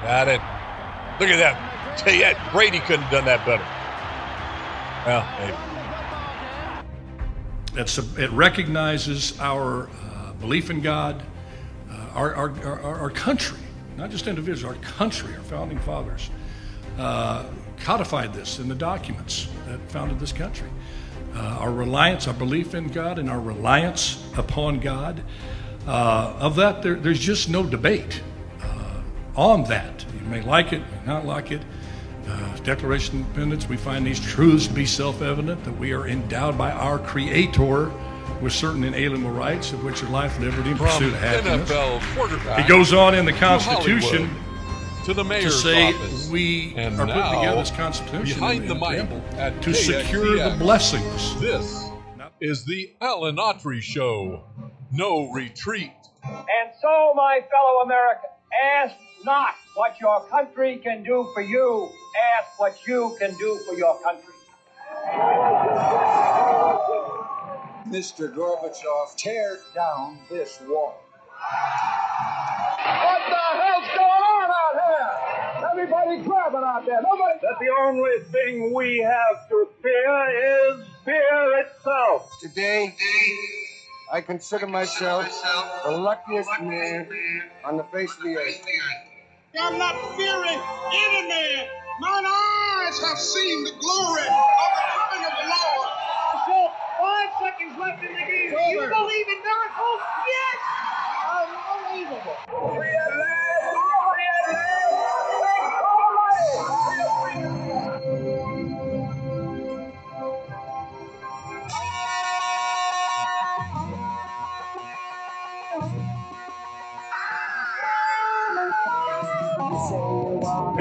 Got it. Look at that. Tell you that, Brady couldn't have done that better. Well, maybe. It recognizes our belief in God, our country, not just individuals, our country, our founding fathers codified this in the documents that founded this country. Our reliance, our belief in God, and our reliance upon God. Of that, there's just no debate on that. You may like it, may not like it. Declaration of Independence, we find these truths to be self-evident, that we are endowed by our Creator with certain inalienable rights, of which are life, liberty, and pursuit of happiness. NFL quarterback. It goes on in the Constitution to the mayor's to say office. we And are putting now, together this Constitution behind in the mic temple at to secure the KXDX. blessings. This is the Alan Autry Show. No retreat. And so, my fellow Americans, ask not what your country can do for you. Ask what you can do for your country. Mr. Gorbachev, tear down this wall. What the hell's going on out here? Everybody grabbing out there. Nobody. That the only thing we have to fear is fear itself. Today, I consider myself the luckiest man on the face of the earth. I'm not fearing any man. Mine eyes have seen the glory of the coming of the Lord. So, 5 seconds left in the game. Do you believe in miracles? Yes! Unbelievable. We are live. We are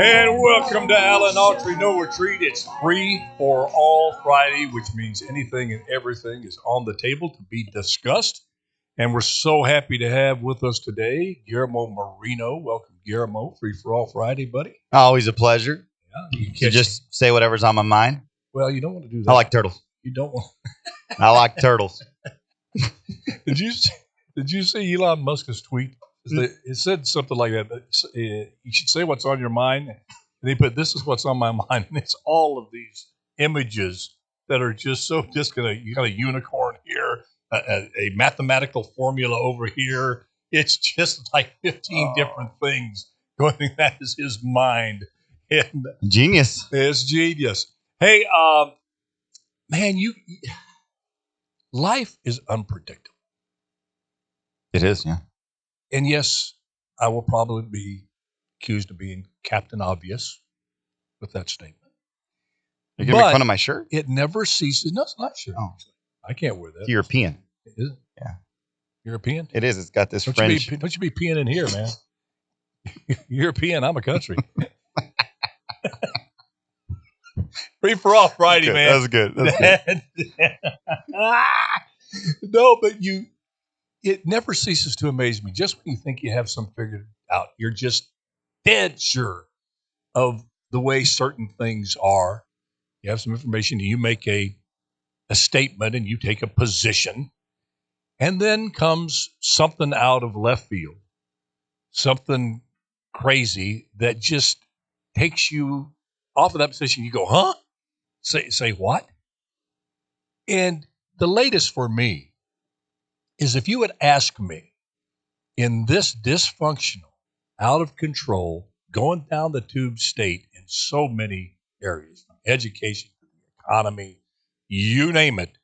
And welcome to Alan Autry No Retreat. It's free for all Friday, which means anything and everything is on the table to be discussed. And we're so happy to have with us today Guillermo Marino. Welcome, Guillermo. Free for all Friday, buddy. Always a pleasure. Yeah, you can To catch just say whatever's on my mind. Well, you don't want to do that. I like turtles. You don't want. I like turtles. Did you see Elon Musk's tweet? It said something like that. You should say what's on your mind. And he put, "This is what's on my mind." And it's all of these images that are just so you got a unicorn here, a mathematical formula over here. It's just like 15 different things going. That is his mind. And Genius. it's genius. Hey, man, life is unpredictable. It is, yeah. And yes, I will probably be accused of being Captain Obvious with that statement. You're going to make fun of my shirt? It never ceases. No, it's not sure. Oh. I can't wear that. It's European. Is it? Yeah. European? It is. It's got this Don't French. you be peeing in here, man. European, I'm a country. Free for all Friday, Good. man. That was good. That's good. No, but it never ceases to amaze me. Just when you think you have some figured out, you're just dead sure of the way certain things are. You have some information, you make a statement, and you take a position, and then comes something out of left field, something crazy that just takes you off of that position. You go, huh? Say what? And the latest for me is if you would ask me in this dysfunctional, out of control, going down the tube state in so many areas, from education to the economy, you name it,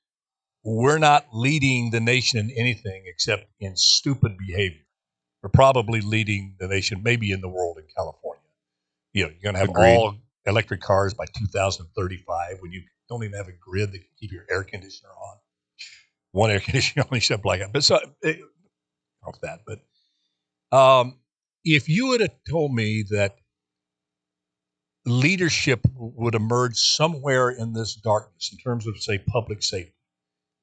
we're not leading the nation in anything except in stupid behavior. We're probably leading the nation, maybe in the world, in California. You're going to have all electric cars by 2035 when you don't even have a grid that can keep your air conditioner on. One air conditioner only shut blackout. But so off that. But if you would have told me that leadership would emerge somewhere in this darkness in terms of, say, public safety,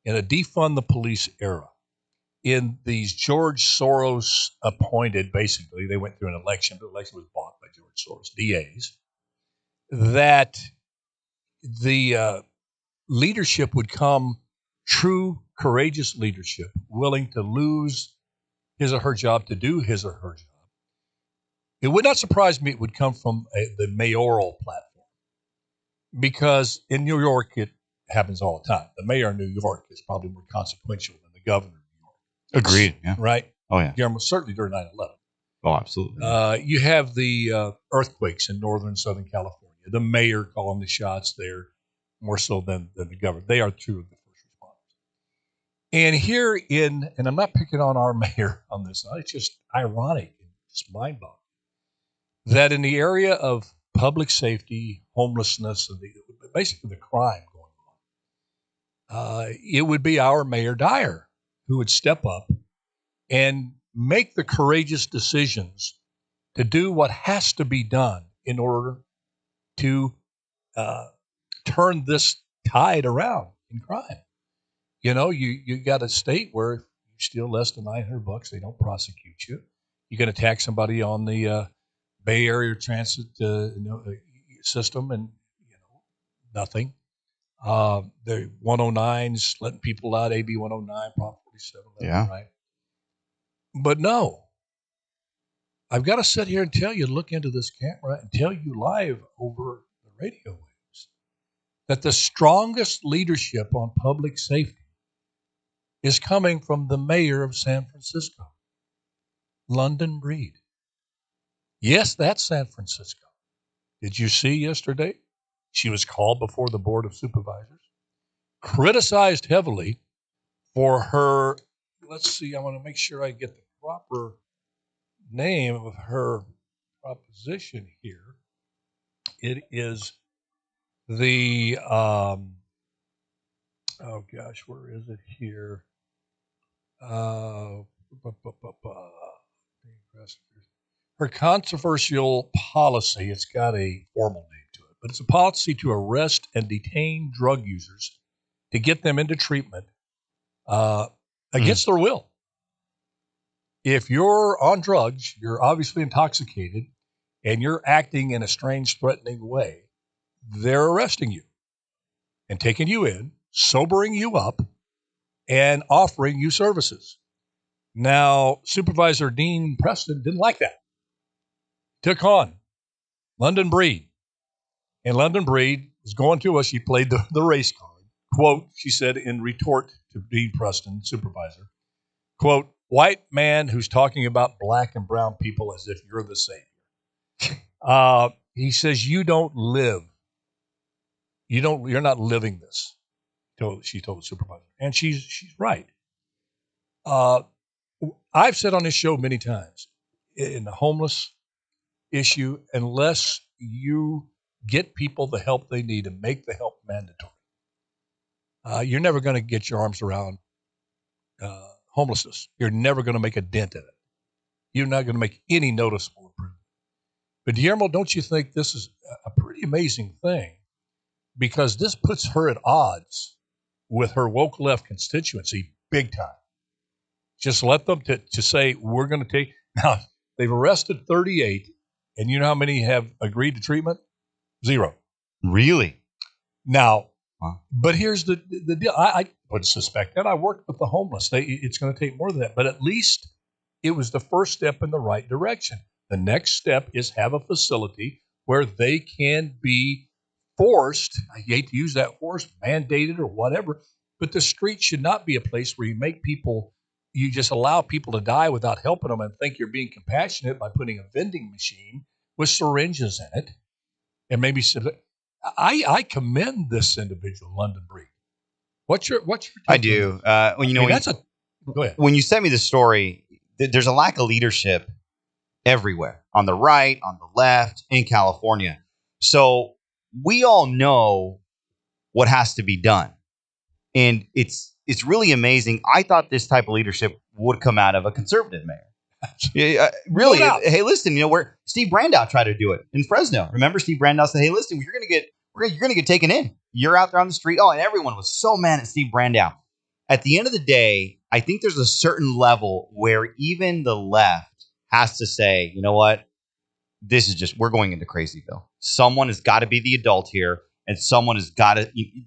in a defund the police era, in these George Soros appointed, basically, they went through an election, but the election was bought by George Soros, DAs, that the leadership would come, true, courageous leadership, willing to lose his or her job to do his or her job, It would not surprise me it would come from the mayoral platform, because in New York it happens all the time. The mayor of New York is probably more consequential than the governor of New York. Agreed. Yeah. Right? Oh, yeah. Guillermo, certainly during 9/11. Oh, absolutely. You have the earthquakes in northern and southern California. The mayor calling the shots there more so than the governor. They are two of the first responders. And here and I'm not picking on our mayor on this, it's just ironic and just mind-boggling that in the area of public safety, homelessness, and basically the crime going on, it would be our Mayor Dyer who would step up and make the courageous decisions to do what has to be done in order to turn this tide around in crime. You got a state where if you steal less than $900, they don't prosecute you. You're going to tax somebody on the Bay Area transit system, and nothing. The 109s letting people out, AB 109, Prop 47, Yeah. right? But no, I've got to sit here and tell you, look into this camera and tell you live over the radio waves that the strongest leadership on public safety is coming from the mayor of San Francisco, London Breed. Yes, that's San Francisco. Did you see yesterday? She was called before the Board of Supervisors, criticized heavily for her. Let's see, I want to make sure I get the proper name of her proposition here. It is the, oh gosh, where is it here? Her controversial policy, it's got a formal name to it, but it's a policy to arrest and detain drug users to get them into treatment against their will. If you're on drugs, you're obviously intoxicated, and you're acting in a strange, threatening way, they're arresting you and taking you in, sobering you up, and offering you services. Now, Supervisor Dean Preston didn't like that. Took on London Breed. And London Breed was going to us. She played the race card. Quote, she said in retort to Dean Preston, supervisor, quote, white man who's talking about black and brown people as if you're the savior. He says, you don't live. You're not living this, she told the supervisor. And she's right. I've said on this show many times, in the homeless issue, unless you get people the help they need and make the help mandatory, you're never going to get your arms around homelessness. You're never going to make a dent in it. You're not going to make any noticeable improvement. But Guillermo, don't you think this is a pretty amazing thing? Because this puts her at odds with her woke left constituency big time. Just let them to say, we're going to take. Now, they've arrested 38, and you know how many have agreed to treatment? 0. Really? Now, but here's the deal. I would suspect that. I worked with the homeless. It's going to take more than that. But at least it was the first step in the right direction. The next step is have a facility where they can be forced, I hate to use that forced, mandated or whatever, but the street should not be a place where you just allow people to die without helping them and think you're being compassionate by putting a vending machine with syringes in it. And maybe I commend this individual, London Breed. What's your take? I do. Go ahead. When you sent me the story, there's a lack of leadership everywhere, on the right, on the left, in California. So we all know what has to be done. And it's really amazing. I thought this type of leadership would come out of a conservative mayor. Yeah, really. No doubt. Hey, listen, where Steve Brandow tried to do it in Fresno. Remember, Steve Brandow said, "Hey, listen, you're gonna get taken in. You're out there on the street." Oh, and everyone was so mad at Steve Brandow. At the end of the day, I think there's a certain level where even the left has to say, you know what, we're going into Crazyville. Someone has got to be the adult here, and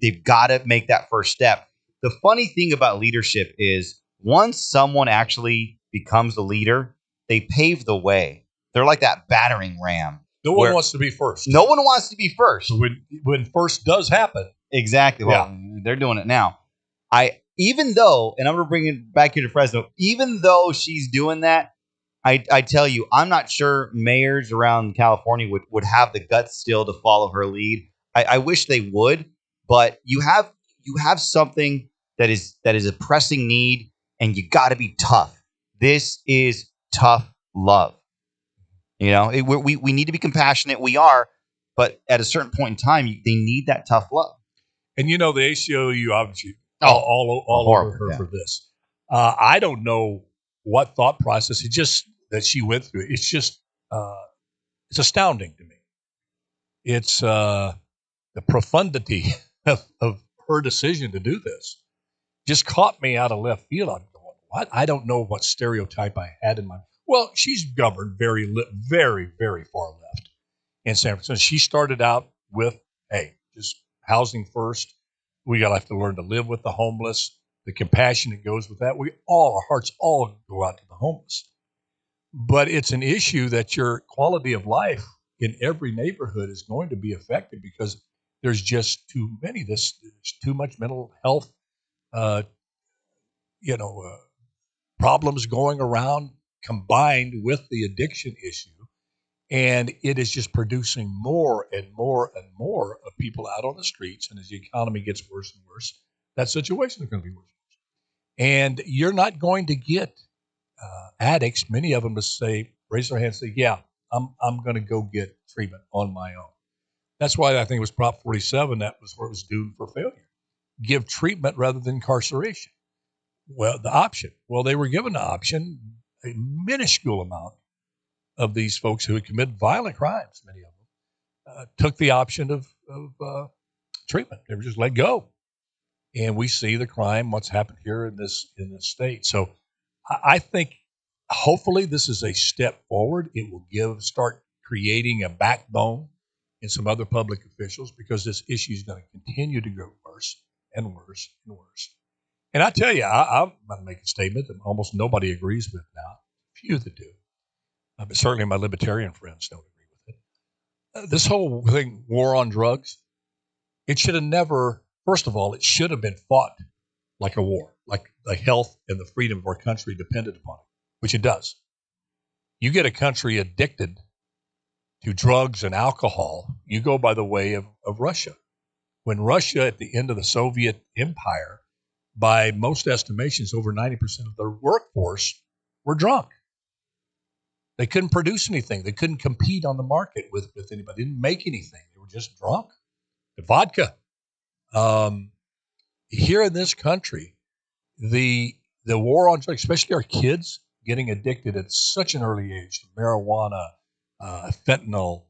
they've got to make that first step. The funny thing about leadership is once someone actually becomes the leader, they pave the way. They're like that battering ram. No one wants to be first. No one wants to be first. So when first does happen. Exactly. Well, they're doing it now. Even though, and I'm going to bring it back here to Fresno, even though she's doing that, I tell you, I'm not sure mayors around California would have the guts still to follow her lead. I wish they would, but you have something that is a pressing need, and you got to be tough. This is tough love. You know, we need to be compassionate. We are, but at a certain point in time, they need that tough love. And you know, the ACLU obviously all over her for this. I don't know what thought process it just that she went through. It's just it's astounding to me. It's the profundity of her decision to do this just caught me out of left field. I'm going, what? I don't know what stereotype I had in mind. Well, she's governed very, very far left in San Francisco. She started out with, hey, just housing first. We got to have to learn to live with the homeless, the compassion that goes with that. Our hearts all go out to the homeless. But it's an issue that your quality of life in every neighborhood is going to be affected because there's just too many. There's too much mental health, problems going around combined with the addiction issue. And it is just producing more and more and more of people out on the streets. And as the economy gets worse and worse, that situation is going to be worse and worse. And you're not going to get addicts, many of them, to say, raise their hand and say, yeah, I'm going to go get treatment on my own. That's why I think it was Prop 47. That was where it was doomed for failure. Give treatment rather than incarceration. Well, the option. Well, they were given the option, a minuscule amount of these folks who had committed violent crimes, many of them, took the option of treatment. They were just let go. And we see the crime, what's happened here in this state. So I think hopefully this is a step forward. It will start creating a backbone in some other public officials because this issue is going to continue to go worse and worse and worse. And I tell you, I'm going to make a statement that almost nobody agrees with now. Few that do. But certainly my libertarian friends don't agree with it. This whole thing, war on drugs, it should have never, first of all, it should have been fought like a war, like the health and the freedom of our country depended upon it, which it does. You get a country addicted to drugs and alcohol, you go by the way of Russia. When Russia, at the end of the Soviet Empire, by most estimations, over 90% of their workforce were drunk. They couldn't produce anything. They couldn't compete on the market with anybody. They didn't make anything. They were just drunk. The vodka. Here in this country, the war on drugs, especially our kids, getting addicted at such an early age to marijuana, fentanyl,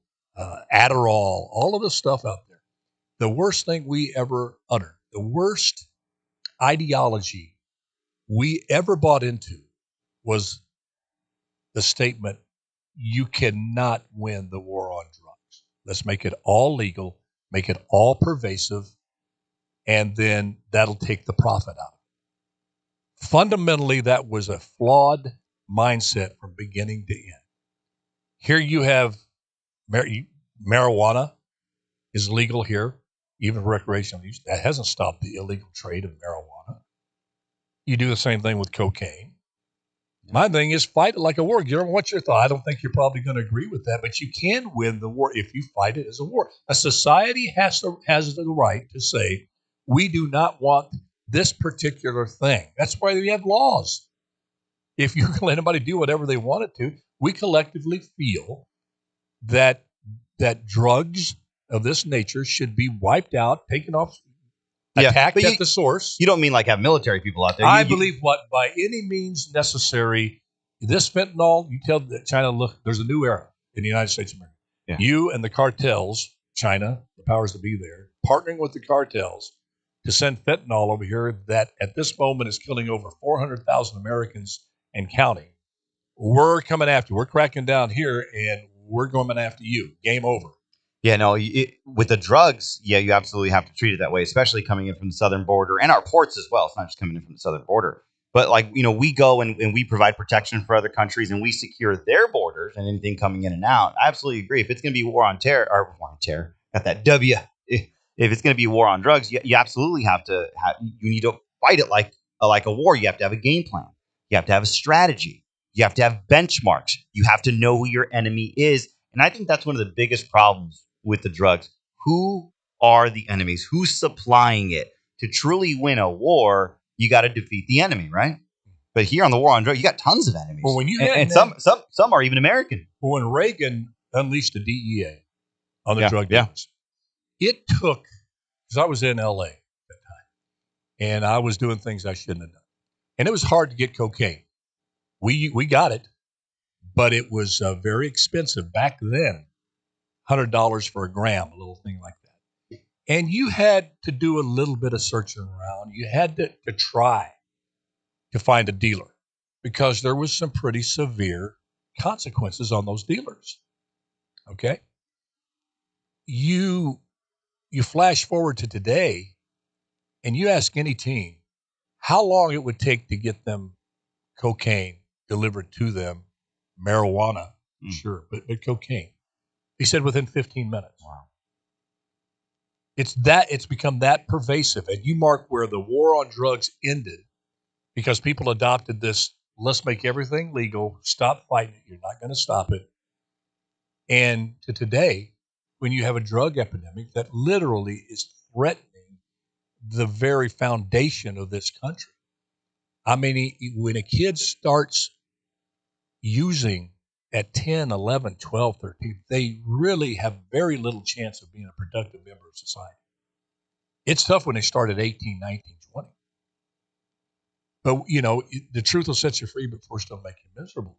Adderall, all of this stuff out there. The worst thing we ever uttered, the worst ideology we ever bought into was the statement, you cannot win the war on drugs. Let's make it all legal, make it all pervasive, and then that'll take the profit out of it. Fundamentally, that was a flawed mindset from beginning to end. Here you have marijuana is legal here, even for recreational use. That hasn't stopped the illegal trade of marijuana. You do the same thing with cocaine. My thing is fight it like a war. What's your thought? I don't think you're probably going to agree with that, but you can win the war if you fight it as a war. A society has the right to say, we do not want this particular thing. That's why we have laws. If you can let anybody do whatever they wanted to, we collectively feel that drugs of this nature should be wiped out, taken off, attacked at the source. You don't mean like have military people out there. I believe by any means necessary, this fentanyl, you tell China, look, there's a new era in the United States of America. Yeah. You and the cartels, China, the powers that be there, partnering with the cartels to send fentanyl over here that at this moment is killing over 400,000 Americans and counting. We're coming after you. We're cracking down here, and we're going after you. Game over. Yeah, no, with the drugs, yeah, you absolutely have to treat it that way, especially coming in from the southern border and our ports as well. It's not just coming in from the southern border. But like, we go and we provide protection for other countries and we secure their borders and anything coming in and out. I absolutely agree. If it's going to be war on terror, got that W. If it's going to be war on drugs, you absolutely have to you need to fight it like a war. You have to have a game plan. You have to have a strategy. You have to have benchmarks. You have to know who your enemy is. And I think that's one of the biggest problems with the drugs. Who are the enemies? Who's supplying it? To truly win a war, you got to defeat the enemy, right? But here on the war on drugs, you got tons of enemies. Well, when you and some are even American. Well, when Reagan unleashed the DEA on the drug yeah. dealers, it took, because I was in LA at that time, and I was doing things I shouldn't have done. And it was hard to get cocaine. We got it, but it was very expensive back then. $100 for a gram, a little thing like that. And you had to do a little bit of searching around. You had to try to find a dealer because there was some pretty severe consequences on those dealers. Okay? You flash forward to today and you ask any teen how long it would take to get them cocaine delivered to them, marijuana, sure, but cocaine. He said within 15 minutes. Wow. It's become that pervasive. And you mark where the war on drugs ended because people adopted this, let's make everything legal, stop fighting it, you're not going to stop it. And to today, when you have a drug epidemic that literally is threatening the very foundation of this country. I mean, when a kid starts using at 10, 11, 12, 13, they really have very little chance of being a productive member of society. It's tough when they start at 18, 19, 20. But, the truth will set you free, but first it'll make you miserable.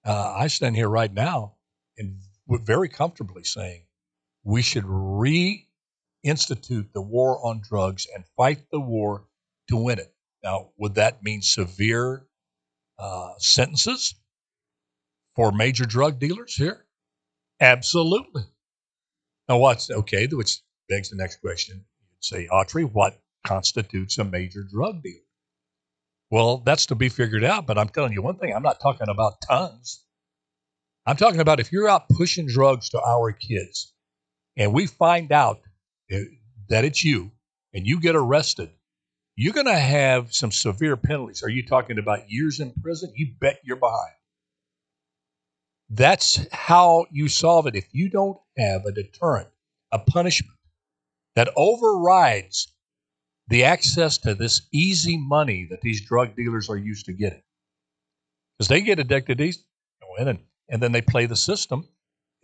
I stand here right now and very comfortably saying we should reinstitute the war on drugs and fight the war to win it. Now, would that mean severe sentences for major drug dealers here? Absolutely. Now, which begs the next question. You'd say, Autry, what constitutes a major drug dealer? Well, that's to be figured out, but I'm telling you one thing, I'm not talking about tons. I'm talking about if you're out pushing drugs to our kids and we find out that it's you and you get arrested, you're going to have some severe penalties. Are you talking about years in prison? You bet you're behind. That's how you solve it. If you don't have a deterrent, a punishment that overrides the access to this easy money that these drug dealers are used to getting. Because they get addicted, these go in and then they play the system.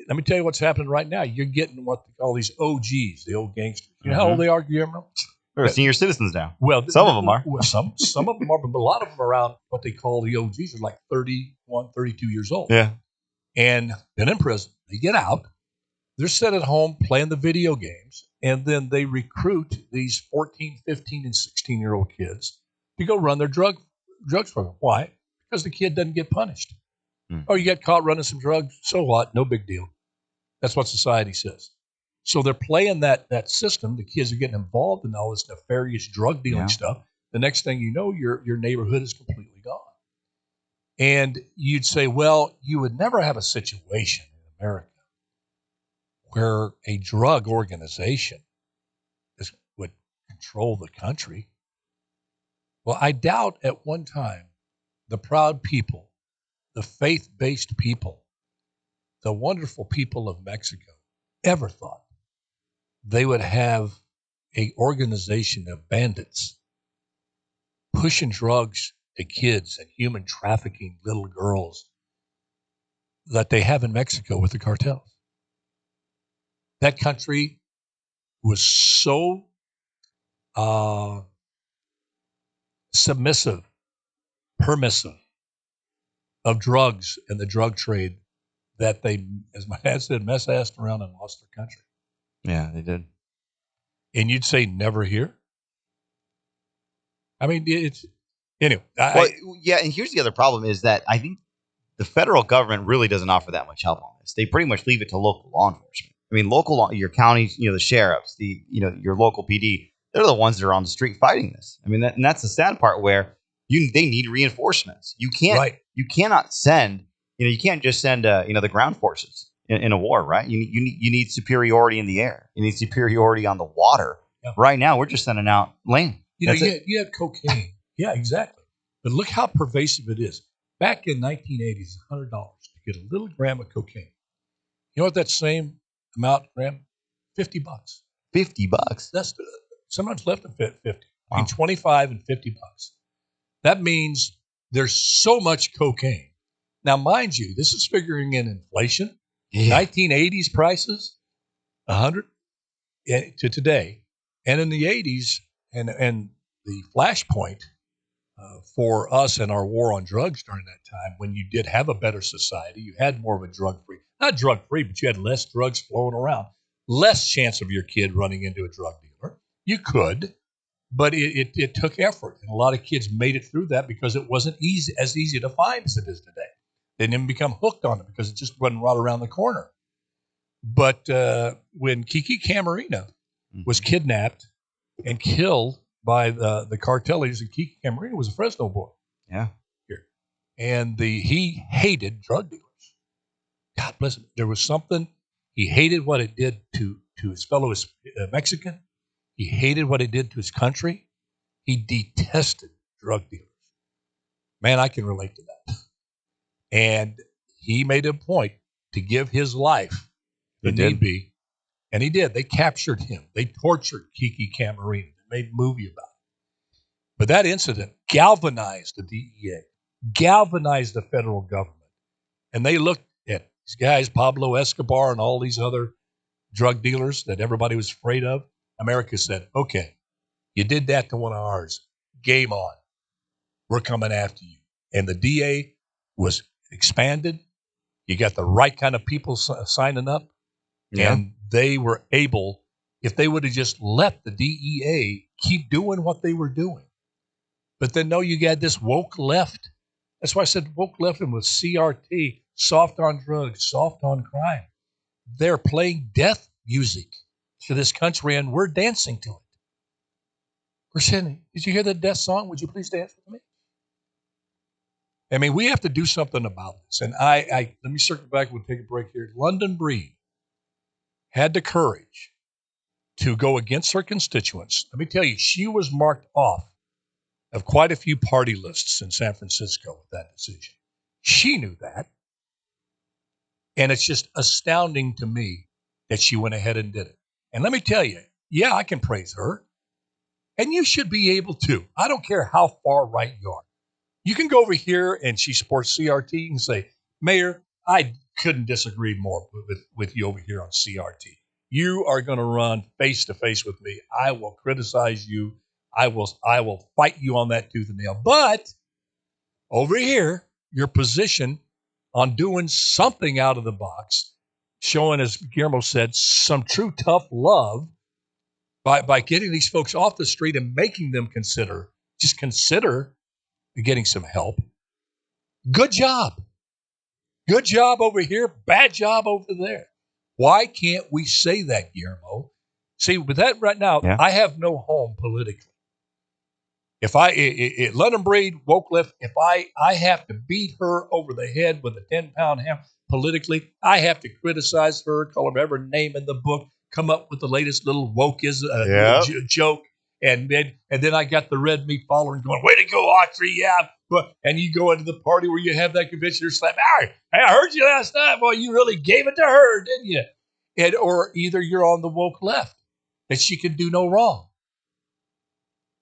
Let me tell you what's happening right now. You're getting what they call these OGs, the old gangsters. You know how old they are, Guillermo? They're senior citizens now. Well, some of them are. Some of them are, but a lot of them are around what they call the OGs are like 31, 32 years old. Yeah. And been in prison. They get out. They're sitting at home playing the video games, and then they recruit these 14, 15, and 16-year-old kids to go run their drugs for them. Why? Because the kid doesn't get punished. Oh, you get caught running some drugs, so what? No big deal. That's what society says. So they're playing that system. The kids are getting involved in all this nefarious drug dealing stuff. The next thing you know, your neighborhood is completely gone. And you'd say, well, you would never have a situation in America where a drug organization would control the country. Well, I doubt at one time the proud people, the faith-based people, the wonderful people of Mexico ever thought they would have an organization of bandits pushing drugs to kids and human trafficking little girls that they have in Mexico with the cartels. That country was so submissive, permissive of drugs and the drug trade that they, as my dad said, mess-assed around and lost their country. Yeah, they did. And you'd say never here? I mean, it's anyway. Yeah, and here's the other problem is that I think the federal government really doesn't offer that much help on this. They pretty much leave it to local law enforcement. I mean, your counties, the sheriffs, your local PD, they're the ones that are on the street fighting this. I mean, and that's the sad part where They need reinforcements. You cannot send, you can't just send, the ground forces in a war, right? You need superiority in the air. You need superiority on the water. Yeah. Right now, we're just sending out land. You had cocaine. Yeah, exactly. But look how pervasive it is. Back in 1980s, $100 to get a little gram of cocaine. You know what that same amount gram? $50. $50. That's sometimes less than 50. Wow. Between 25 and $50. That means there's so much cocaine. Now, mind you, this is figuring in inflation. Yeah. 1980s prices, 100 to today, and in the 80s, and the flashpoint for us and our war on drugs during that time, when you did have a better society, you had more of a drug-free, not drug-free, but you had less drugs flowing around, less chance of your kid running into a drug dealer. You could, but it took effort, and a lot of kids made it through that because it wasn't as easy to find as it is today. They didn't become hooked on it because it just wasn't right around the corner. But when Kiki Camarena was kidnapped and killed by the cartel leaders, and Kiki Camarena was a Fresno boy. Yeah. Here. And he hated drug dealers. God bless him. There was something, he hated what it did to his fellow Mexican. He hated what it did to his country. He detested drug dealers. Man, I can relate to that. And he made a point to give his life if need be. And he did. They captured him. They tortured Kiki Camarena. They made a movie about it. But that incident galvanized the DEA, galvanized the federal government. And they looked at these guys, Pablo Escobar and all these other drug dealers that everybody was afraid of. America said, okay, you did that to one of ours. Game on. We're coming after you. And the DA was expanded. You got the right kind of people signing up. Yeah. And they were able, if they would have just let the DEA keep doing what they were doing. But then, no, you got this woke left. That's why I said woke left and with CRT, soft on drugs, soft on crime. They're playing death music to this country, and we're dancing to it. We're saying, did you hear that death song? Would you please dance with me? I mean, we have to do something about this. And I let me circle back. We'll take a break here. London Breed had the courage to go against her constituents. Let me tell you, she was marked off of quite a few party lists in San Francisco with that decision. She knew that. And it's just astounding to me that she went ahead and did it. And let me tell you, yeah, I can praise her. And you should be able to. I don't care how far right you are. You can go over here and she sports CRT and say, Mayor, I couldn't disagree more with you over here on CRT. You are going to run face to face with me. I will criticize you. I will fight you on that tooth and nail. But over here, your position on doing something out of the box, showing, as Guillermo said, some true tough love by getting these folks off the street and making them consider getting some help. Good job. Good job over here. Bad job over there. Why can't we say that, Guillermo? See, with that right now, yeah. I have no home politically. If London Breed, woke left, if I have to beat her over the head with a 10-pound hammer politically, I have to criticize her, call her every name in the book, come up with the latest little woke joke. And then I got the red meat following going, way to go, Autry, yeah. And you go into the party where you have that convention or slap, hey, I heard you last night. Boy, you really gave it to her, didn't you? Or either you're on the woke left, that she can do no wrong.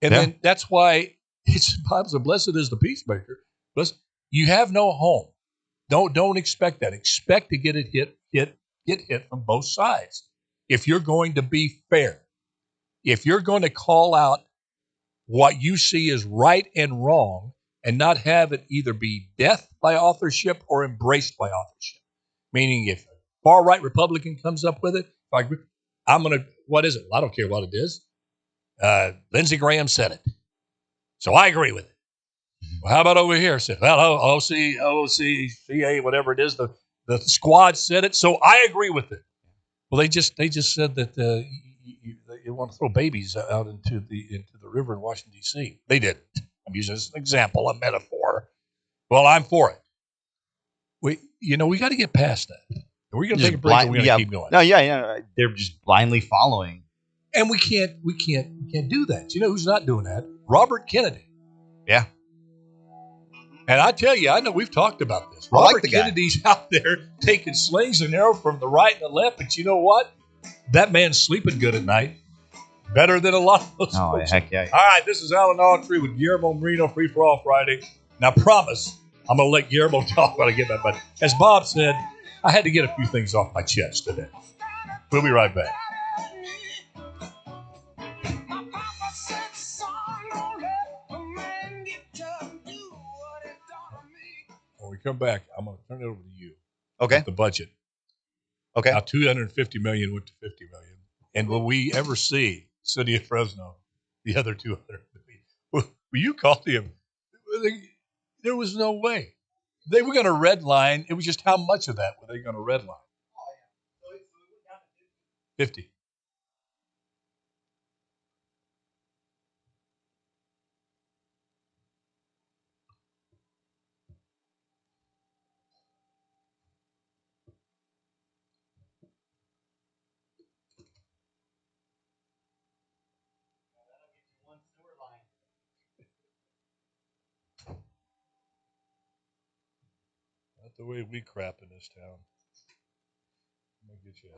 And then that's why it's Bible says, blessed is the peacemaker. Blessed, you have no home. Don't expect that. Expect to get hit from both sides. If you're going to be fair, if you're going to call out what you see as right and wrong and not have it either be death by authorship or embraced by authorship. Meaning if a far-right Republican comes up with it, I'm going to, what is it? Well, I don't care what it is. Lindsey Graham said it. So I agree with it. Well, how about over here? Said, well, OCCA, whatever it is, the squad said it, so I agree with it. Well, they just said that you want to throw babies out into the river in Washington, D.C. They did. I'm using this as an example, a metaphor. Well, I'm for it. We got to get past that. We're going to take a break, and we're going to keep going. No, yeah. They're just blindly following. And we can't do that. You know who's not doing that? Robert Kennedy. Yeah. And I tell you, I know we've talked about this. I like Robert the guy. Kennedy's out there taking slings and arrows from the right and the left, but you know what? That man's sleeping good at night. Better than a lot of those folks. Heck yeah. All right, this is Alan Autry with Guillermo Marino, Free for All Friday. Now, promise, I'm going to let Guillermo talk when I get that. But as Bob said, I had to get a few things off my chest today. We'll be right back. When we come back, I'm going to turn it over to you. Okay. The budget. Okay. Now, $250 million went to $50 million. And will we ever see City of Fresno, the other $200 million? Well, you called him. There was no way. They were going to redline. It was just how much of that were they going to redline? 50. Not the way we crap in this town. Let me get you.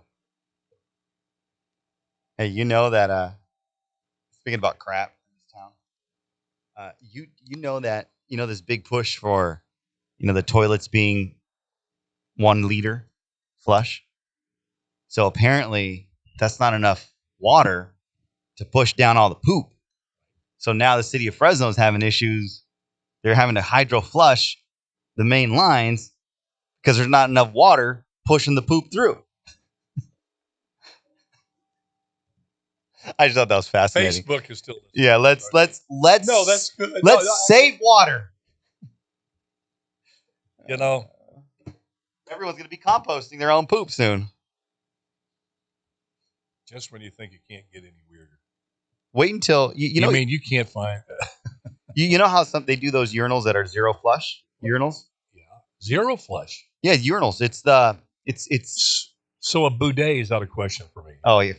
Hey, you know that, speaking about crap in this town, you know that, this big push for, the toilets being 1 liter flush. So apparently that's not enough water to push down all the poop. So now the city of Fresno is having issues. They're having to hydro flush the main lines because there's not enough water pushing the poop through. I just thought that was fascinating. Facebook is still. Yeah, let's No, that's good. Let's save water. Everyone's going to be composting their own poop soon. Just when you think it can't get any weirder. Wait until you know. I mean, you can't find. You know how they do those urinals that are zero flush urinals? Yeah, zero flush. Yeah, urinals. It's So a bidet is out of question for me. Oh yeah,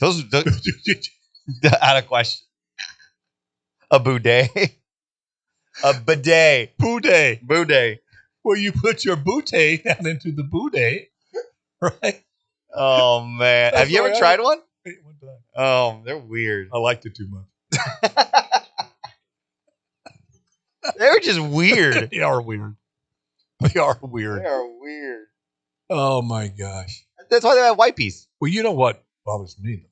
those out of question. A bidet, a bidet, bidet. Well, you put your boutte down into the bidet, right? Oh man, have you ever tried one? One time. Oh, they're weird. I liked it too much. They're just weird. They are weird. They are weird. They are weird. Oh my gosh. That's why they have white peas. Well, you know what bothers me though,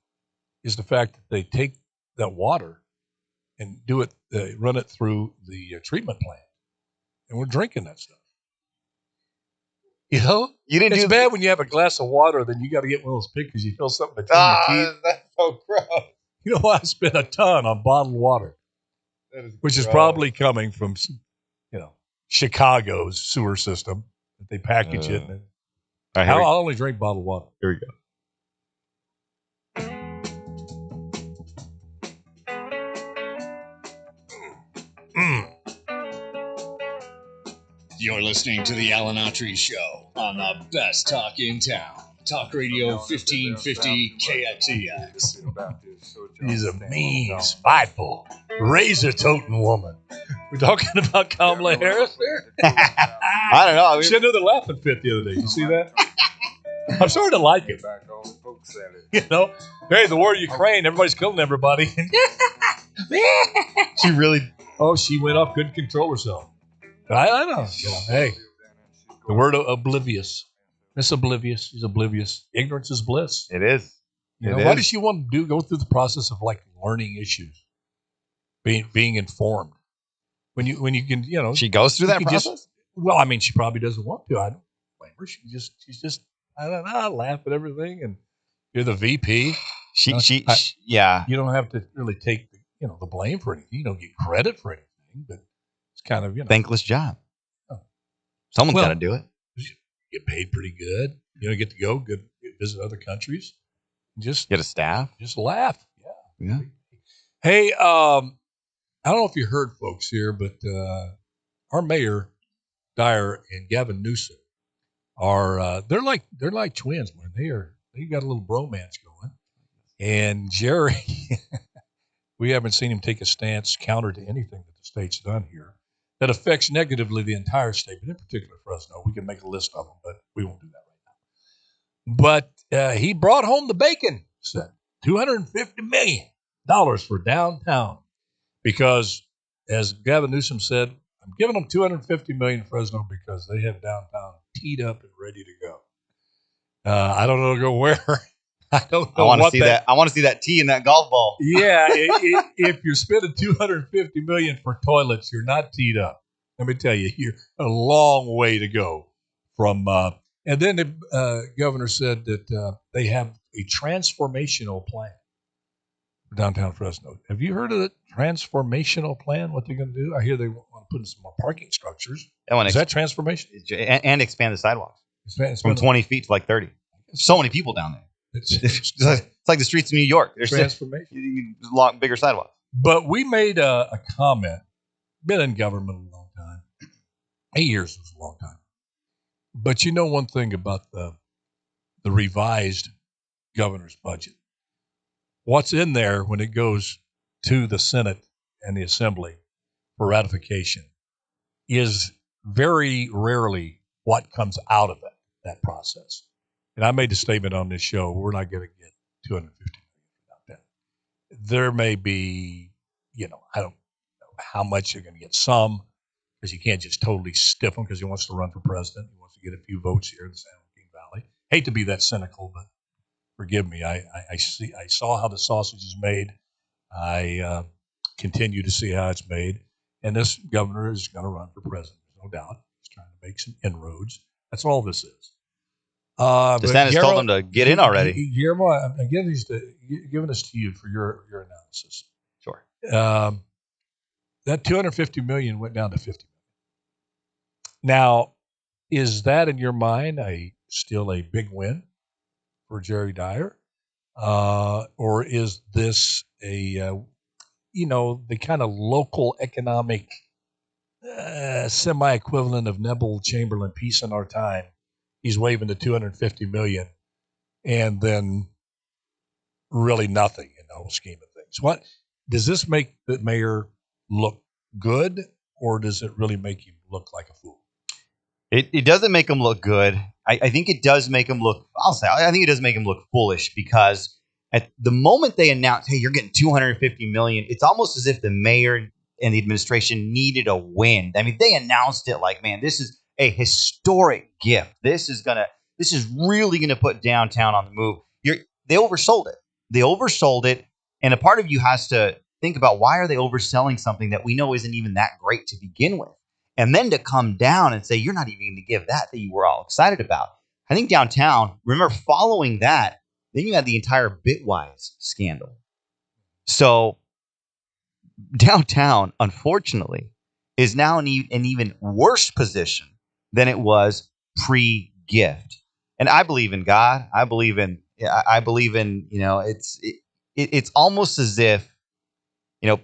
is the fact that they take that water and do it, run it through the treatment plant, and we're drinking that stuff. It's bad when you have a glass of water, then you got to get one of those pictures. You feel something between your teeth. That's so gross. You know what? I spent a ton on bottled water, which is probably coming from, Chicago's sewer system that they package it. And I'll only drink bottled water. Here we go. You're listening to the Alan Autry Show on the best talk in town. Talk Radio 1550 KXEX. She's a mean, spiteful, razor-toting woman. We're talking about Kamala Harris there? I don't know. She had another laughing fit the other day. You see that? I'm starting to like it. Hey, the war in Ukraine, everybody's killing everybody. She really... Oh, she went off, couldn't control herself. I know. Hey, the word oblivious. Miss Oblivious. She's oblivious. Ignorance is bliss. It is. Why does she want to go through the process of learning issues, being informed? When you can, she goes through that process. She probably doesn't want to. I don't blame her. She's just I don't know. I laugh at everything, and you're the VP. Yeah. You don't have to really take the blame for anything. You don't get credit for anything, but it's kind of thankless job. Someone's got to do it. Get paid pretty good. Get to go visit other countries. Just get a staff. Just laugh. Yeah. Hey, I don't know if you heard, folks, here, but our mayor Dyer and Gavin Newsom are they're like twins, man. They got a little bromance going. And Jerry, we haven't seen him take a stance counter to anything that the state's done here that affects negatively the entire state, but in particular Fresno. We can make a list of them, but we won't do that right now. But he brought home the bacon, said $250 million for downtown because, as Gavin Newsom said, I'm giving them $250 million in Fresno because they have downtown teed up and ready to go. I don't know to go where. I don't know. I want to see that. I want to see that tee in that golf ball. Yeah, if you're spending $250 million for toilets, you're not teed up. Let me tell you, you're a long way to go from. And then the governor said that they have a transformational plan for downtown Fresno. Have you heard of the transformational plan? What they're going to do? I hear they want to put in some more parking structures. Is that transformation? And expand the sidewalks from 20 feet to like 30. So many people down there. It's like the streets of New York. There's transformation. You need a lot bigger sidewalks. But we made a comment. Been in government a long time. 8 years was a long time. But you know one thing about the revised governor's budget. What's in there when it goes to the Senate and the Assembly for ratification is very rarely what comes out of that process. And I made a statement on this show, we're not going to get $250 million without that. There may be, I don't know how much you're going to get, some, because you can't just totally stiff him because he wants to run for president. He wants to get a few votes here in the San Joaquin Valley. Hate to be that cynical, but forgive me. I saw how the sausage is made. I continue to see how it's made. And this governor is going to run for president, no doubt. He's trying to make some inroads. That's all this is. DeSantis told him to get in already. Guillermo, I'm giving this to you for your analysis. Sure. That $250 million went down to $50 million. Now, is that in your mind still a big win for Jerry Dyer, or is this the kind of local economic semi-equivalent of Neville Chamberlain Peace in Our Time? He's waving the $250 million, and then really nothing in the whole scheme of things. What does this make the mayor look good, or does it really make him look like a fool? It doesn't make him look good. I think it does make him look. I think it does make him look foolish because at the moment they announced, "Hey, you're getting $250 million," it's almost as if the mayor and the administration needed a win. I mean, they announced it like, "Man, this is a historic gift. This is really gonna put downtown on the move." They oversold it. And a part of you has to think about, why are they overselling something that we know isn't even that great to begin with? And then to come down and say, you're not even going to give that you were all excited about. I think downtown, remember, following that, then you had the entire Bitwise scandal. So downtown, unfortunately, is now in an even worse position than it was pre-gift. And I believe in God. I believe in, it's almost as if,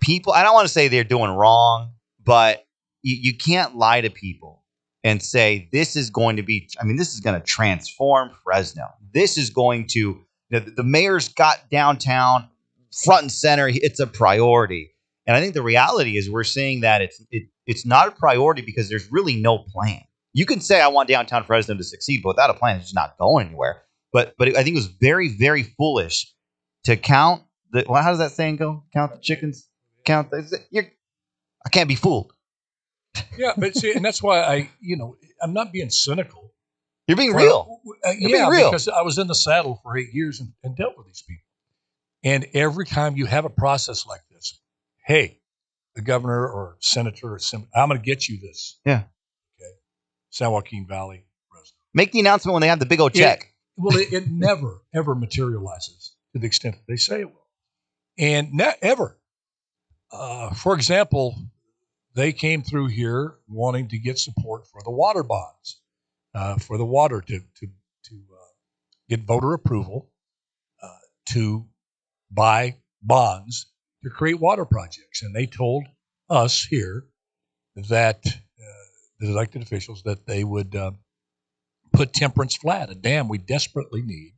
people, I don't want to say they're doing wrong, but you can't lie to people and say, this is going to transform Fresno. This is going to, the mayor's got downtown front and center. It's a priority. And I think the reality is we're seeing that it's not a priority because there's really no plan. You can say, I want downtown Fresno to succeed, but without a plan, it's just not going anywhere. But I think it was very, very foolish to count how does that saying go? Count the chickens. I can't be fooled. Yeah, but see, and that's why I'm not being cynical. You're being real. Being real. Because I was in the saddle for 8 years and dealt with these people. And every time you have a process like this, hey, the governor or senator or I'm going to get you this. Yeah. Okay. San Joaquin Valley, Fresno. Make the announcement when they have the big old check. It never, ever materializes to the extent that they say it will. And not ever. For example, they came through here wanting to get support for the water bonds, for the water to get voter approval to buy bonds to create water projects. And they told us here that the elected officials that they would put temperance flat, a dam we desperately need,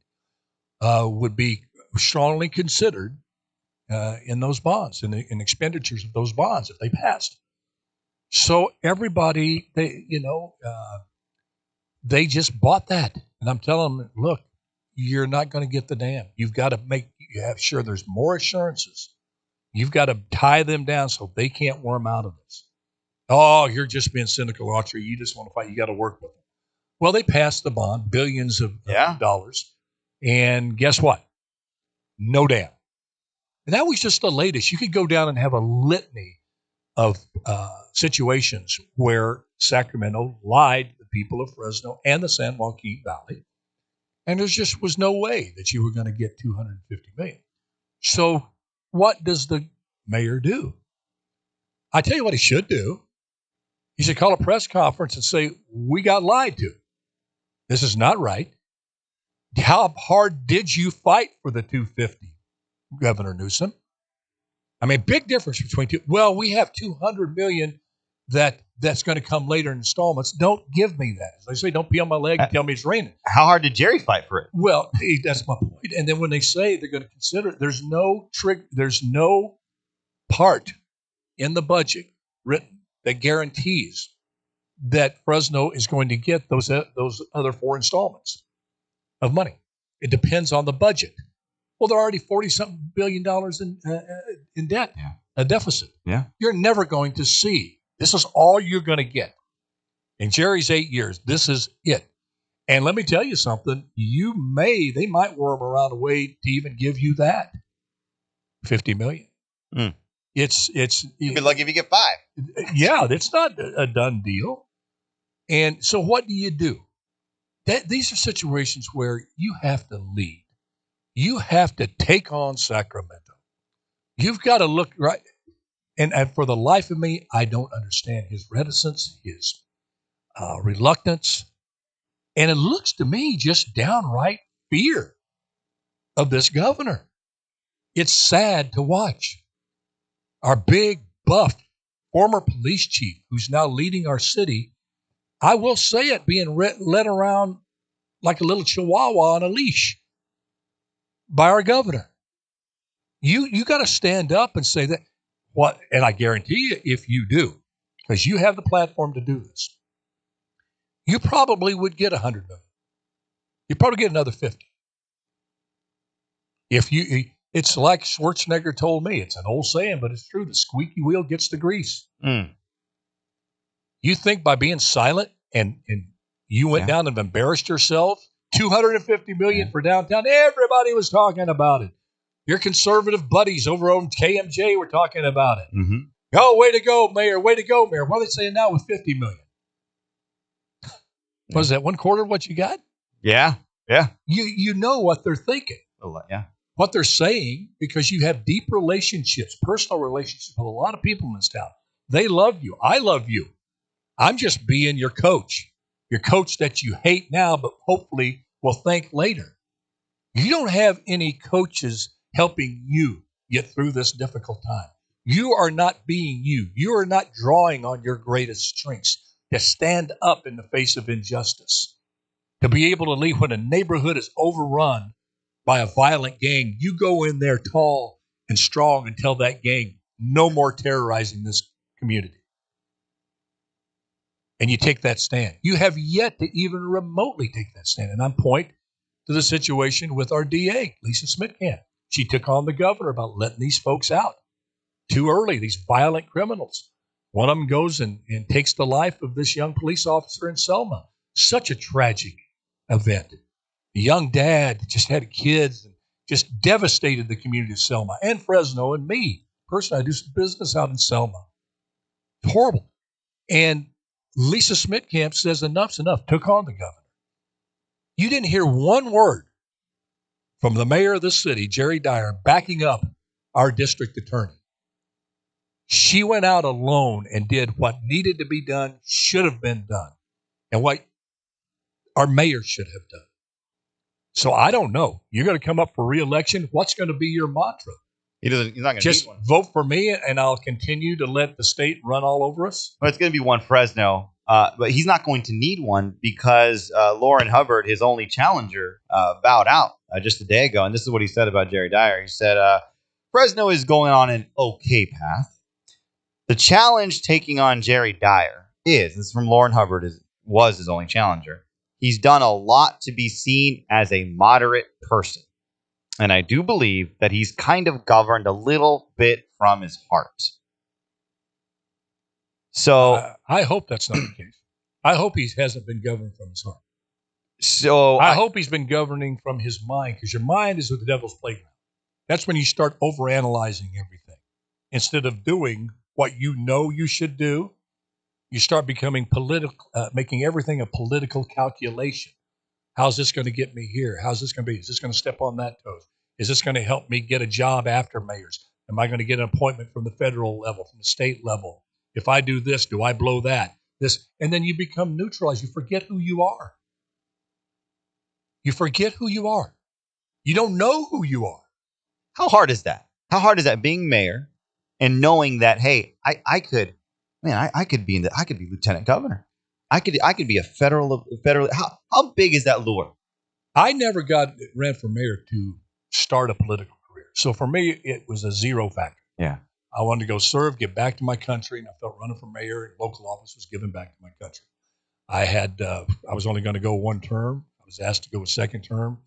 would be strongly considered in those bonds, in expenditures of those bonds if they passed. So everybody, they just bought that, and I'm telling them, look, you're not going to get the dam. You've got to you have sure there's more assurances. You've got to tie them down so they can't worm out of this. Oh, you're just being cynical, Autry. You just want to fight. You got to work with them. Well, they passed the bond, billions of dollars, and guess what? No dam. And that was just the latest. You could go down and have a litany of situations where Sacramento lied to the people of Fresno and the San Joaquin Valley, and there just was no way that you were going to get $250 million. So what does the mayor do? I tell you what he should do. He should call a press conference and say, we got lied to. This is not right. How hard did you fight for the 250, Governor Newsom? I mean, big difference between two. Well, we have $200 million that's going to come later in installments. Don't give me that. As they say, don't pee on my leg and tell me it's raining. How hard did Jerry fight for it? Well, that's my point. And then when they say they're going to consider it, there's no part in the budget written that guarantees that Fresno is going to get those other 4 installments of money. It depends on the budget. Well, they're already $40-something billion in debt, a deficit. Yeah, you're never going to see. This is all you're going to get. In Jerry's 8 years, this is it. And let me tell you something. They might worm around a way to even give you that $50 million. Mm. You'd be lucky if you get 5. Yeah, it's not a done deal. And so what do? These are situations where you have to lead. You have to take on Sacramento. You've got to look right. And for the life of me, I don't understand his reticence, his reluctance. And it looks to me just downright fear of this governor. It's sad to watch. Our big, buff, former police chief, who's now leading our city, I will say it, being led around like a little chihuahua on a leash by our governor. You got to stand up and say that. What? And I guarantee you, if you do, because you have the platform to do this, you probably would get $100 million. You'd probably get another 50. It's like Schwarzenegger told me. It's an old saying, but it's true. The squeaky wheel gets the grease. Mm. You think by being silent and you went down and embarrassed yourself, $250 million for downtown. Everybody was talking about it. Your conservative buddies over on KMJ were talking about it. Mm-hmm. Oh, way to go, Mayor. Way to go, Mayor. What are they saying now with $50 million? What is that, 1/4 of what you got? Yeah. Yeah. You know what they're thinking. Yeah. What they're saying, because you have deep relationships, personal relationships with a lot of people in this town. They love you. I love you. I'm just being your coach that you hate now, but hopefully will thank later. You don't have any coaches helping you get through this difficult time. You are not being you. You are not drawing on your greatest strengths to stand up in the face of injustice, to be able to leave when a neighborhood is overrun by a violent gang. You go in there tall and strong and tell that gang, no more terrorizing this community. And you take that stand. You have yet to even remotely take that stand. And I'm pointing to the situation with our DA, Lisa Smitkamp. She took on the governor about letting these folks out too early, these violent criminals. One of them goes and takes the life of this young police officer in Selma. Such a tragic event. The young dad just had kids and just devastated the community of Selma and Fresno and me. Personally, I do some business out in Selma. It's horrible. And Lisa Smitkamp says enough's enough, took on the governor. You didn't hear one word from the mayor of the city, Jerry Dyer, backing up our district attorney. She went out alone and did what needed to be done, should have been done, and what our mayor should have done. So I don't know. You're going to come up for re-election. What's going to be your mantra? He's not going to Just need one. vote for me, and I'll continue to let the state run all over us. Well, it's going to be one Fresno, but he's not going to need one because Lauren Hubbard, his only challenger, bowed out just a day ago. And this is what he said about Jerry Dyer. He said, Fresno is going on an okay path. The challenge taking on Jerry Dyer this is from Lauren Hubbard, was his only challenger. He's done a lot to be seen as a moderate person. And I do believe that he's kind of governed a little bit from his heart. So I hope that's not the case. I hope he hasn't been governed from his heart. So I hope he's been governing from his mind, because your mind is with the devil's playground. That's when you start overanalyzing everything. Instead of doing what you know you should do, you start becoming political, making everything a political calculation. How's this going to get me here? How's this going to be? Is this going to step on that toe? Is this going to help me get a job after mayors? Am I going to get an appointment from the federal level, from the state level? If I do this, do I blow that? This, and then you become neutralized. You forget who you are. You forget who you are. You don't know who you are. how hard is that? How hard is that being mayor and knowing that, hey, I could be lieutenant governor. I could be a federal. How big is that lure? I never ran for mayor to start a political career. So for me, it was a zero factor. Yeah. I wanted to go serve, get back to my country, and I felt running for mayor in local office was giving back to my country. I was only going to go one term. I was asked to go a second term.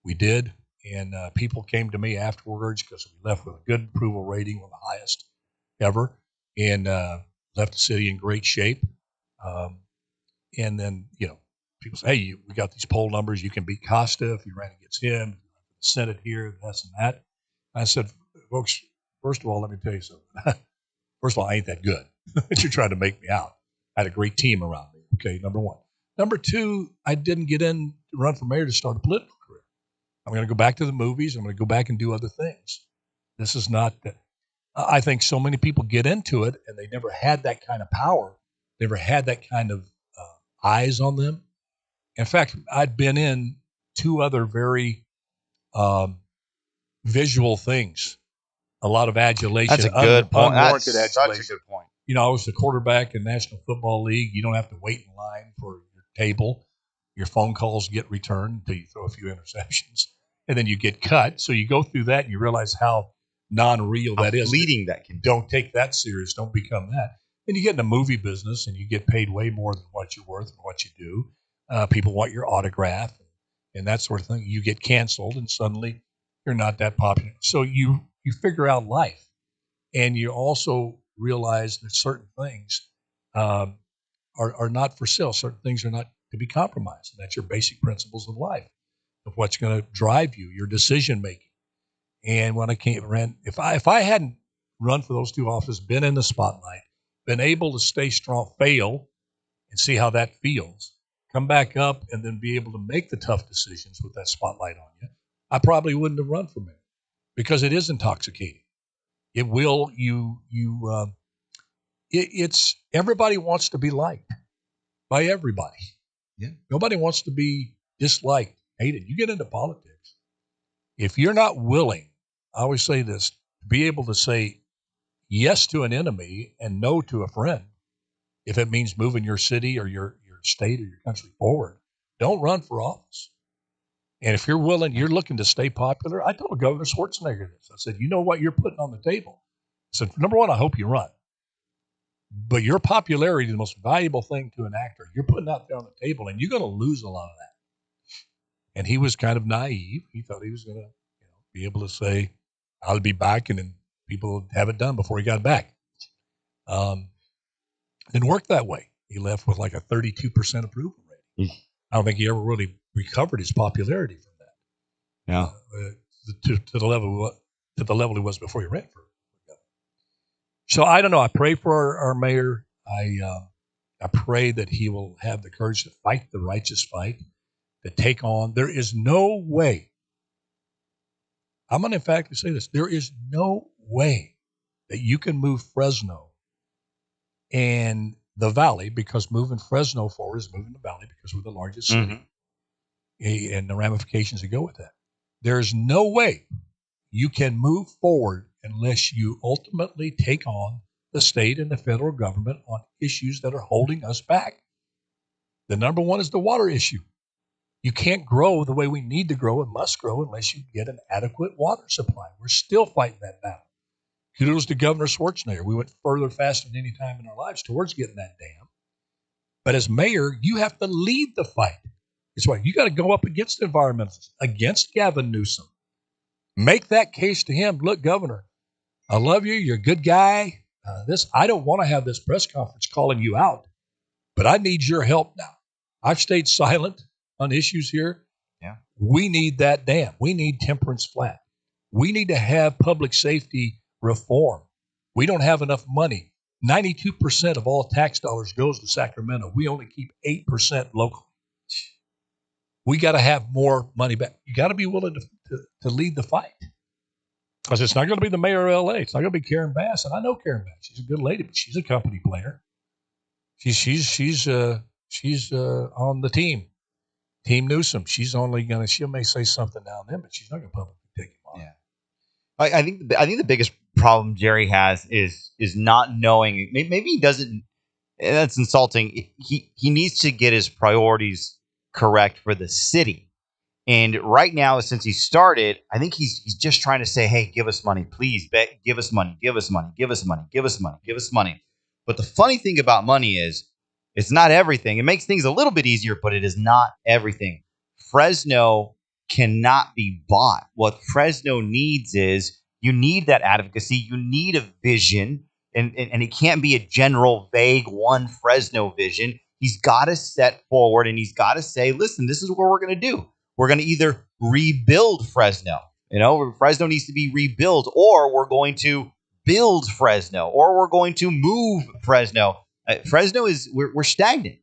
We did, and people came to me afterwards because we left with a good approval rating, one of the highest ever, and left the city in great shape. And then, people say, hey, we got these poll numbers. You can beat Costa if you ran against him. If you ran for the Senate here, this and that. I said, folks, first of all, let me tell you something. First of all, I ain't that good that you're trying to make me out. I had a great team around me. Okay, number one. Number two, I didn't get in to run for mayor to start a political career. I'm going to go back to the movies. I'm going to go back and do other things. This is not that. I think so many people get into it and they never had that kind of power, never had that kind of eyes on them. In fact, I'd been in two other very visual things. A lot of adulation. That's a good point. Unwarranted That's adulation. such a good point. I was the quarterback in National Football League. You don't have to wait in line for your table. Your phone calls get returned until you throw a few interceptions. And then you get cut. So you go through that and you realize how non-real that is. Fleeting that can be. Don't take that serious. Don't become that. Then you get in the movie business and you get paid way more than what you're worth and what you do. People want your autograph and that sort of thing. You get canceled and suddenly you're not that popular. So you figure out life. And you also realize that certain things are not for sale. Certain things are not to be compromised. And that's your basic principles of life, of what's going to drive you, your decision making. And when I ran, if I hadn't run for those two offices, been in the spotlight, been able to stay strong, fail, and see how that feels, come back up, and then be able to make the tough decisions with that spotlight on you, I probably wouldn't have run for mayor because it is intoxicating. It will it's everybody wants to be liked by everybody. Yeah. Nobody wants to be disliked, hated. You get into politics. If you're not willing, I always say this, to be able to say yes to an enemy and no to a friend, if it means moving your city or your state or your country forward, don't run for office. And if you're willing, you're looking to stay popular. I told Governor Schwarzenegger this. I said, you know what you're putting on the table? I said, number one, I hope you run. But your popularity is the most valuable thing to an actor. You're putting out there on the table, and you're going to lose a lot of that. And he was kind of naive. He thought he was going to be able to say, I'll be back, and then people would have it done before he got back. Didn't work that way. He left with like a 32% approval rating. I don't think he ever really recovered his popularity from that. Yeah. To the level he was before he ran for governor. So I don't know. I pray for our mayor. I pray that he will have the courage to fight the righteous fight, to take on. There is no way. I'm going to emphatically say this. There is no way that you can move Fresno and the valley, because moving Fresno forward is moving the valley because we're the largest city, and the ramifications that go with that. There's no way you can move forward unless you ultimately take on the state and the federal government on issues that are holding us back. The number one is the water issue. You can't grow the way we need to grow and must grow unless you get an adequate water supply. We're still fighting that battle. Kudos to Governor Schwarzenegger. We went further faster than any time in our lives towards getting that dam. But as mayor, you have to lead the fight. It's why you got to go up against environmentalists, against Gavin Newsom. Make that case to him. Look, Governor, I love you. You're a good guy. I don't want to have this press conference calling you out, but I need your help now. I've stayed silent on issues here. Yeah. We need that dam. We need Temperance Flat. We need to have public safety reform. We don't have enough money. 92% of all tax dollars goes to Sacramento. We only keep 8% locally. We got to have more money back. You got to be willing to lead the fight. Because it's not going to be the mayor of LA. It's not going to be Karen Bass. And I know Karen Bass. She's a good lady, but she's a company player. She's on the team. Team Newsom. She may say something now and then, but she's not going to publicly take him on. Yeah. I think the biggest problem Jerry has is not knowing. Maybe he doesn't. And that's insulting. He needs to get his priorities correct for the city. And right now, since he started, I think he's just trying to say, "Hey, give us money, please. Give us money. Give us money. Give us money. Give us money. Give us money." But the funny thing about money is, it's not everything. It makes things a little bit easier, but it is not everything. Fresno cannot be bought. What Fresno needs is, you need that advocacy. You need a vision, and it can't be a general, vague one Fresno vision. He's got to set forward, and he's got to say, listen, this is what we're going to do. We're going to either rebuild Fresno. Fresno needs to be rebuilt, or we're going to build Fresno, or we're going to move Fresno. Fresno we're stagnant.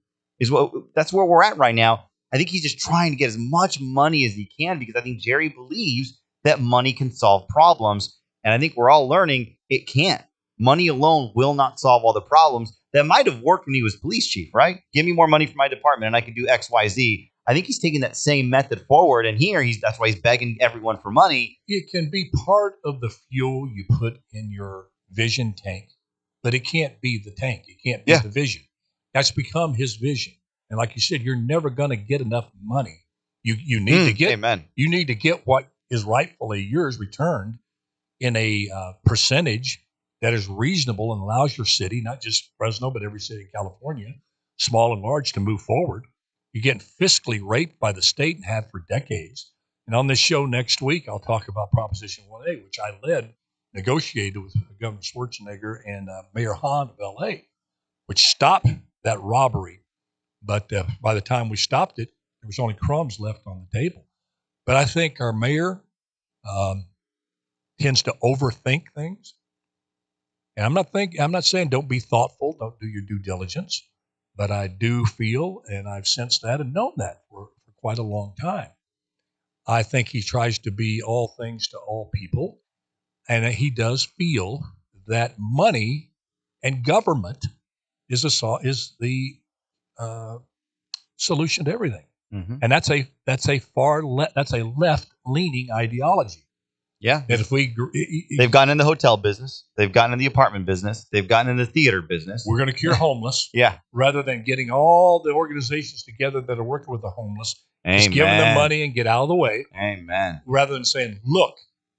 That's where we're at right now. I think he's just trying to get as much money as he can, because I think Jerry believes that money can solve problems. And I think we're all learning it can't. Money alone will not solve all the problems. That might have worked when he was police chief, right? Give me more money for my department and I can do X, Y, Z. I think he's taking that same method forward. And here, that's why he's begging everyone for money. It can be part of the fuel you put in your vision tank, but it can't be the tank. It can't be the vision. That's become his vision. And like you said, you're never going to get enough money. You need to get amen. You need to get what is rightfully yours returned in a percentage that is reasonable and allows your city, not just Fresno, but every city in California, small and large, to move forward. You're getting fiscally raped by the state and have for decades. And on this show next week, I'll talk about Proposition 1A, which I negotiated with Governor Schwarzenegger and Mayor Hahn of LA, which stopped that robbery. But by the time we stopped it, there was only crumbs left on the table. But I think our mayor tends to overthink things. And I'm not saying don't be thoughtful, don't do your due diligence, but I do feel, and I've sensed that and known that for quite a long time. I think he tries to be all things to all people, and he does feel that money and government is the solution to everything. Mm-hmm. And that's a left-leaning ideology. Yeah. And they've gotten in the hotel business, they've gotten in the apartment business, they've gotten in the theater business. We're going to cure homeless. Yeah. Rather than getting all the organizations together that are working with the homeless, just giving them money and get out of the way. Amen. Rather than saying, look,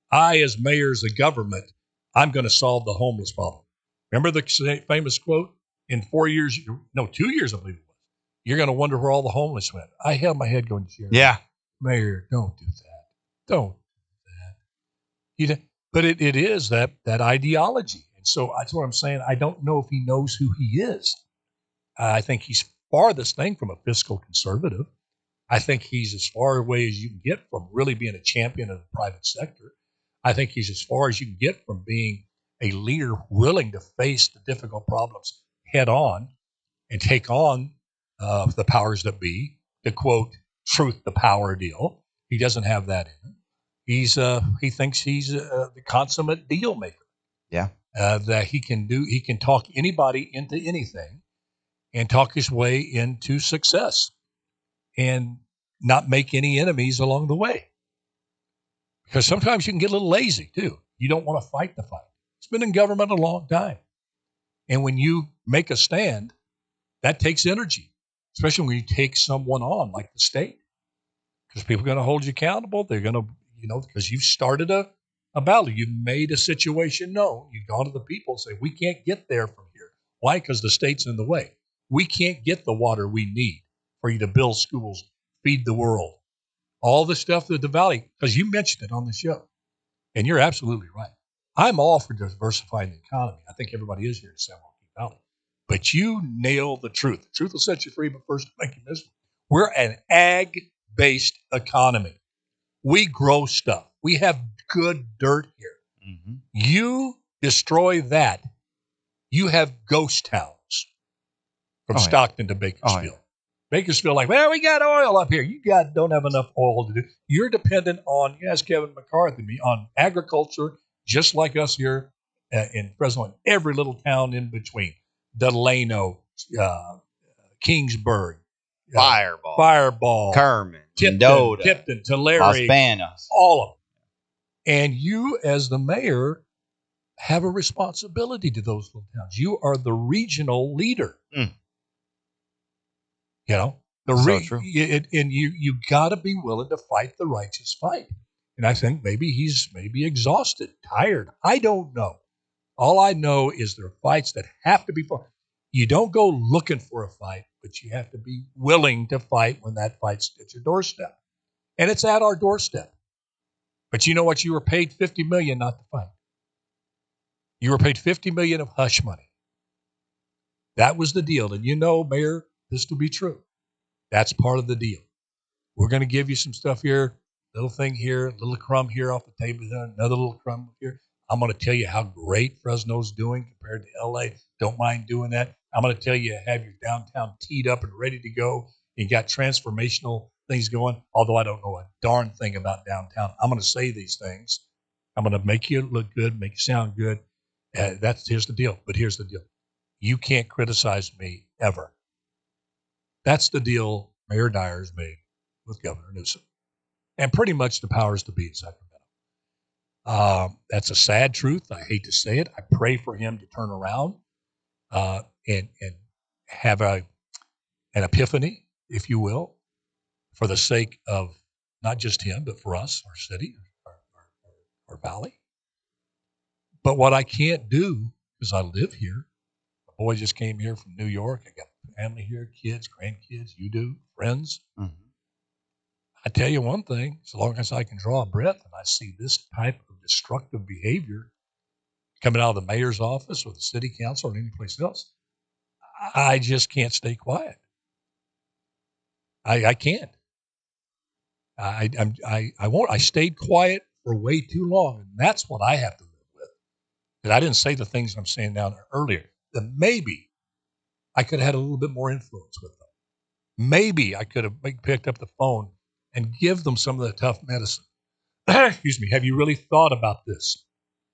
I as mayor, as a government, I'm going to solve the homeless problem. Remember the famous quote? In 2 years, I believe it was. You're going to wonder where all the homeless went. I held my head going, Jerry. Yeah. Mayor, don't do that. Don't. But it is that ideology. And so that's what I'm saying. I don't know if he knows who he is. I think he's farthest thing from a fiscal conservative. I think he's as far away as you can get from really being a champion of the private sector. I think he's as far as you can get from being a leader willing to face the difficult problems head on and take on the powers that be, the quote, truth to power deal. He doesn't have that in him. He thinks he's the consummate deal maker. Yeah. That he can talk anybody into anything and talk his way into success and not make any enemies along the way. Because sometimes you can get a little lazy too. You don't want to fight the fight. It's been in government a long time. And when you make a stand, that takes energy, especially when you take someone on like the state. Because people are going to hold you accountable. They're going to, because you've started a battle. You've made a situation known. You've gone to the people and say, we can't get there from here. Why? Because the state's in the way. We can't get the water we need for you to build schools, feed the world, all the stuff that the valley, because you mentioned it on the show. And you're absolutely right. I'm all for diversifying the economy. I think everybody is here in San Joaquin Valley. But you nail the truth. The truth will set you free, but first it'll make you miserable. We're an ag-based economy. We grow stuff. We have good dirt here. Mm-hmm. You destroy that, you have ghost towns from Stockton to Bakersfield. Bakersfield, like, well, we got oil up here. You don't have enough oil to do. You're dependent on, you ask Kevin McCarthy, on agriculture, just like us here in Fresno and every little town in between. Delano, Kingsburg, Fireball, Kerman, Tipton, Tulare, Los Banos, all of them. And you, as the mayor, have a responsibility to those little towns. You are the regional leader. True. And you got to be willing to fight the righteous fight. And I think maybe he's exhausted, tired. I don't know. All I know is there are fights that have to be fought. You don't go looking for a fight, but you have to be willing to fight when that fight's at your doorstep. And it's at our doorstep. But you know what? You were paid $50 million not to fight. You were paid $50 million of hush money. That was the deal. And Mayor, this to be true. That's part of the deal. We're going to give you some stuff here, little thing here, little crumb here off the table, another little crumb here. I'm going to tell you how great Fresno's doing compared to LA. Don't mind doing that. I'm going to tell you, have your downtown teed up and ready to go. You got transformational things going, although I don't know a darn thing about downtown. I'm going to say these things. I'm going to make you look good, make you sound good. Here's the deal. But here's the deal. You can't criticize me ever. That's the deal Mayor Dyer's made with Governor Newsom. And pretty much the powers to be in Sacramento. That's a sad truth. I hate to say it. I pray for him to turn around and have an epiphany, if you will, for the sake of not just him, but for us, our city, our valley. But what I can't do, because I live here, my boy just came here from New York. I got family here, kids, grandkids, you do, friends. Mm-hmm. I tell you one thing, as long as I can draw a breath and I see this type of destructive behavior coming out of the mayor's office or the city council or any place else, I just can't stay quiet. I can't. I won't. I stayed quiet for way too long, and that's what I have to live with. And I didn't say the things I'm saying down there earlier. That maybe I could have had a little bit more influence with them. Maybe I could have picked up the phone and give them some of the tough medicine. Excuse me. Have you really thought about this?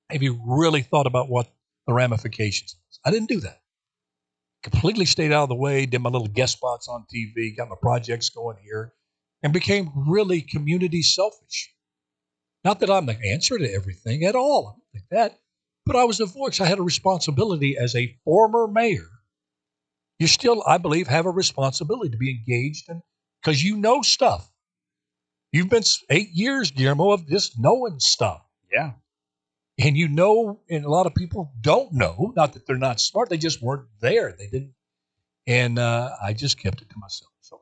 Have you really thought about what the ramifications are? I didn't do that. Completely stayed out of the way, did my little guest spots on TV, got my projects going here, and became really community selfish. Not that I'm the answer to everything at all. I don't think that. But I was a voice. I had a responsibility as a former mayor. You still, I believe, have a responsibility to be engaged in, because you know stuff. You've been 8 years, Guillermo, of just knowing stuff. Yeah. And and a lot of people don't know, not that they're not smart, they just weren't there. They didn't. And I just kept it to myself. So